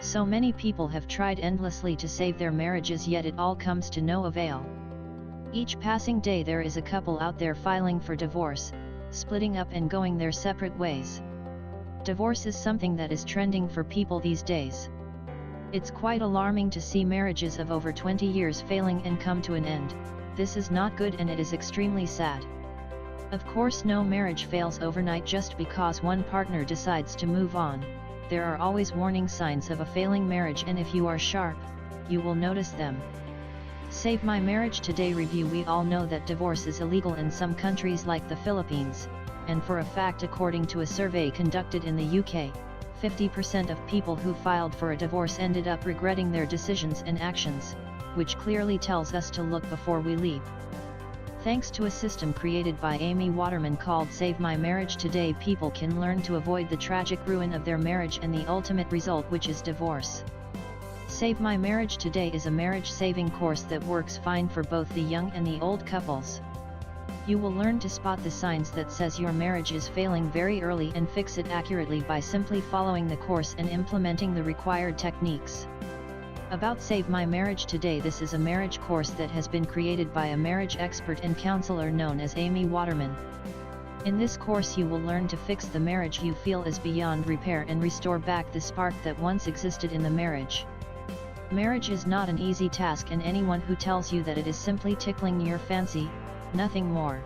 So many people have tried endlessly to save their marriages, yet it all comes to no avail. Each passing day there is a couple out there filing for divorce, splitting up and going their separate ways. Divorce is something that is trending for people these days. It's quite alarming to see marriages of over 20 years failing and come to an end. This is not good and it is extremely sad. Of course, no marriage fails overnight just because one partner decides to move on. There are always warning signs of a failing marriage, and if you are sharp, you will notice them. Save My Marriage Today review. We all know that divorce is illegal in some countries like the Philippines, and for a fact, according to a survey conducted in the UK, 50% of people who filed for a divorce ended up regretting their decisions and actions, which clearly tells us to look before we leap. Thanks to a system created by Amy Waterman called Save My Marriage Today, people can learn to avoid the tragic ruin of their marriage and the ultimate result, which is divorce. Save My Marriage Today is a marriage-saving course that works fine for both the young and the old couples. You will learn to spot the signs that says your marriage is failing very early and fix it accurately by simply following the course and implementing the required techniques. About Save My Marriage Today: this is a marriage course that has been created by a marriage expert and counselor known as Amy Waterman. In this course you will learn to fix the marriage you feel is beyond repair and restore back the spark that once existed in the marriage. Marriage is not an easy task, and anyone who tells you that it is simply tickling your fancy, nothing more.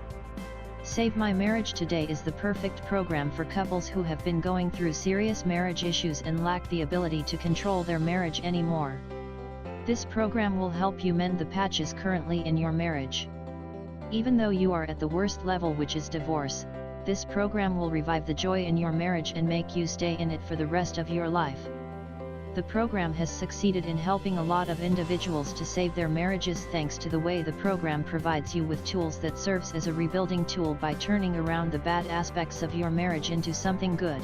Save My Marriage Today is the perfect program for couples who have been going through serious marriage issues and lack the ability to control their marriage anymore. This program will help you mend the patches currently in your marriage. Even though you are at the worst level, which is divorce, this program will revive the joy in your marriage and make you stay in it for the rest of your life. The program has succeeded in helping a lot of individuals to save their marriages thanks to the way the program provides you with tools that serves as a rebuilding tool by turning around the bad aspects of your marriage into something good.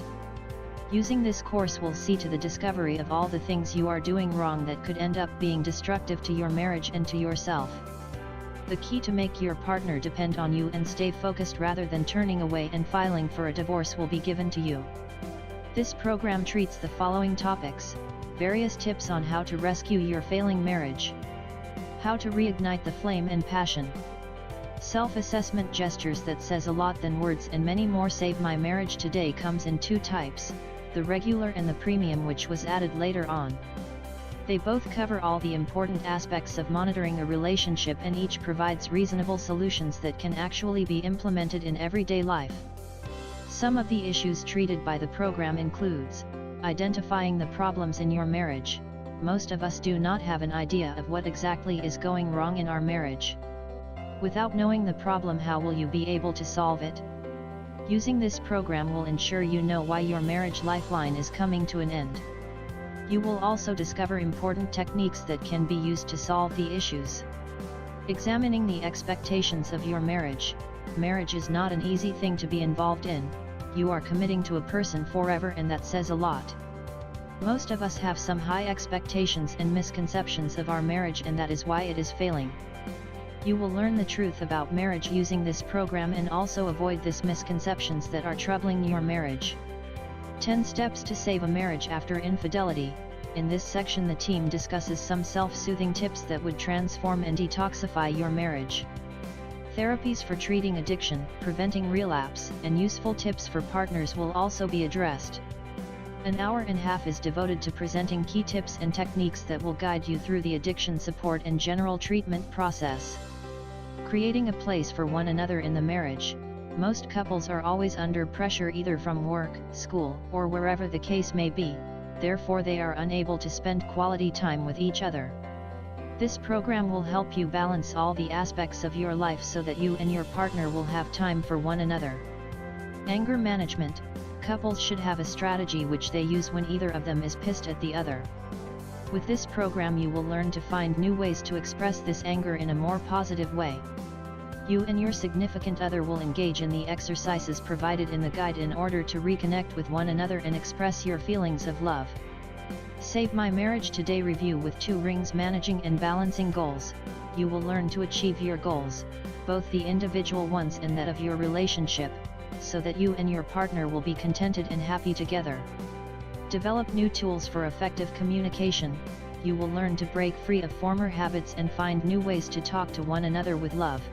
Using this course will see to the discovery of all the things you are doing wrong that could end up being destructive to your marriage and to yourself. The key to make your partner depend on you and stay focused rather than turning away and filing for a divorce will be given to you. This program treats the following topics: various tips on how to rescue your failing marriage, how to reignite the flame and passion, self-assessment gestures that says a lot than words, and many more. Save My Marriage Today comes in two types, the regular and the premium, which was added later on. They both cover all the important aspects of monitoring a relationship, and each provides reasonable solutions that can actually be implemented in everyday life. Some of the issues treated by the program includes identifying the problems in your marriage. Most of us do not have an idea of what exactly is going wrong in our marriage. Without knowing the problem, how will you be able to solve it? Using this program will ensure you know why your marriage lifeline is coming to an end. You will also discover important techniques that can be used to solve the issues. Examining the expectations of your marriage. Marriage is not an easy thing to be involved in. You are committing to a person forever, and that says a lot. Most of us have some high expectations and misconceptions of our marriage, and that is why it is failing. You will learn the truth about marriage using this program and also avoid these misconceptions that are troubling your marriage. 10 steps to save a marriage after infidelity. In this section the team discusses some self-soothing tips that would transform and detoxify your marriage. Therapies for treating addiction, preventing relapse, and useful tips for partners will also be addressed. An hour and a half is devoted to presenting key tips and techniques that will guide you through the addiction support and general treatment process. Creating a place for one another in the marriage. Most couples are always under pressure, either from work, school, or wherever the case may be, therefore they are unable to spend quality time with each other. This program will help you balance all the aspects of your life so that you and your partner will have time for one another. Anger management. Couples should have a strategy which they use when either of them is pissed at the other. With this program you will learn to find new ways to express this anger in a more positive way. You and your significant other will engage in the exercises provided in the guide in order to reconnect with one another and express your feelings of love. Save My Marriage Today review with 2 rings: managing and balancing goals. You will learn to achieve your goals, both the individual ones and that of your relationship, so that you and your partner will be contented and happy together. Develop new tools for effective communication. You will learn to break free of former habits and find new ways to talk to one another with love.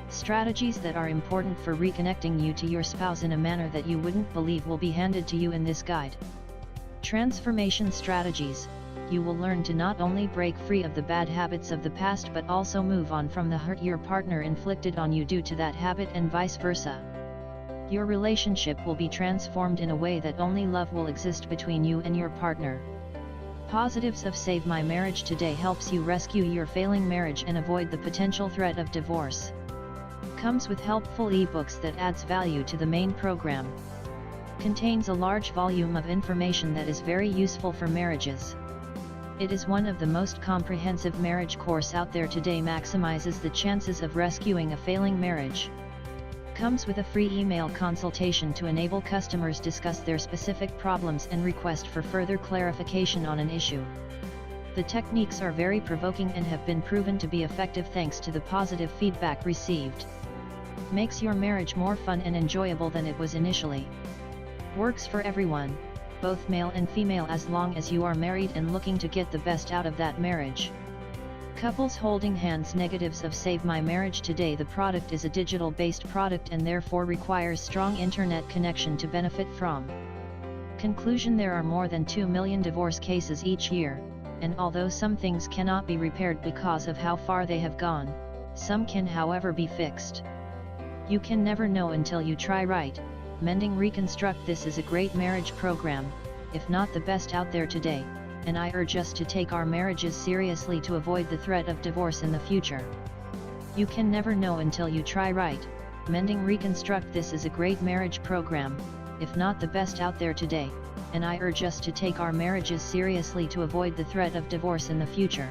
Strategies that are important for reconnecting you to your spouse in a manner that you wouldn't believe will be handed to you in this guide. Transformation strategies. You will learn to not only break free of the bad habits of the past but also move on from the hurt your partner inflicted on you due to that habit and vice versa. Your relationship will be transformed in a way that only love will exist between you and your partner. Positives of Save My Marriage Today helps you rescue your failing marriage and avoid the potential threat of divorce. Comes with helpful ebooks that adds value to the main program. Contains a large volume of information that is very useful for marriages. It is one of the most comprehensive marriage course out there today, maximizes the chances of rescuing a failing marriage. Comes with a free email consultation to enable customers discuss their specific problems and request for further clarification on an issue. The techniques are very provoking and have been proven to be effective thanks to the positive feedback received. Makes your marriage more fun and enjoyable than it was initially. Works for everyone, both male and female, as long as you are married and looking to get the best out of that marriage. Couples holding hands. Negatives of Save My Marriage Today. The product is a digital-based product and therefore requires strong internet connection to benefit from. Conclusion: there are more than 2 million divorce cases each year, and although some things cannot be repaired because of how far they have gone, some can however be fixed. You can never know until you try. Right? Mending Reconstruct. This is a great marriage program, if not the best out there today, and I urge us to take our marriages seriously to avoid the threat of divorce in the future. You can never know until you try. Right? Mending Reconstruct. This is a great marriage program, if not the best out there today, and I urge us to take our marriages seriously to avoid the threat of divorce in the future. You can never know until you try. Right? Mending Reconstruct. This is a great marriage program, if not the best out there today, and I urge us to take our marriages seriously to avoid the threat of divorce in the future.